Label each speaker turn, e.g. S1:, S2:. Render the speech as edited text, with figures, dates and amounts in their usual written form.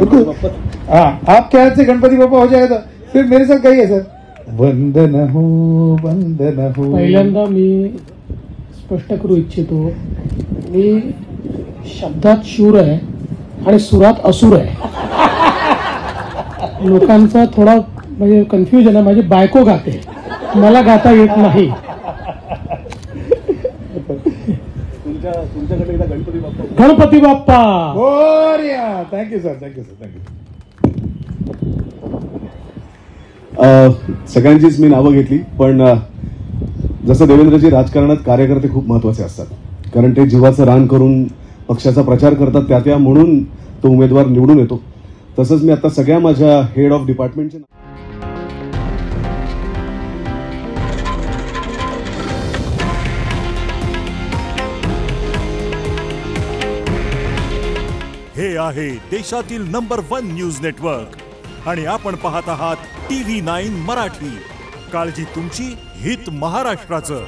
S1: हाँ आपके हाथ से गणपति बापा हो जाएगा फिर मेरे साथ कहिए सर वंदन हो
S2: पहिल्यांदा मी स्पष्ट करू इच्छितो मी शब्दात शूर आहे आणि सुरात असुर आहे. लोकांचा थोडा म्हणजे कन्फ्युजन आहे. माझी बायको गाते मला गाता येत नाही.
S3: तुमच्याकडे एकदा गणपती बाप्पा.
S2: गणपती बाप्पा
S1: मोरया. Thank you sir thank you sir thank you.
S3: सगळ्यांचीच मी नावं घेतली पण जसं देवेंद्रजी राजकारणात कार्यकर्ते खूप महत्वाचे असतात कारण ते जीवाचं रान करून पक्षाचा प्रचार करतात त्या म्हणून तो उमेदवार निवडून येतो. तसंच मी आता सगळ्या माझ्या हेड ऑफ डिपार्टमेंटचे
S4: हे आहे देशातील नंबर 1 न्यूज नेटवर्क आणि आपण पाहत आहात TV9 मराठी. काळजी तुमची, हित महाराष्ट्राचं.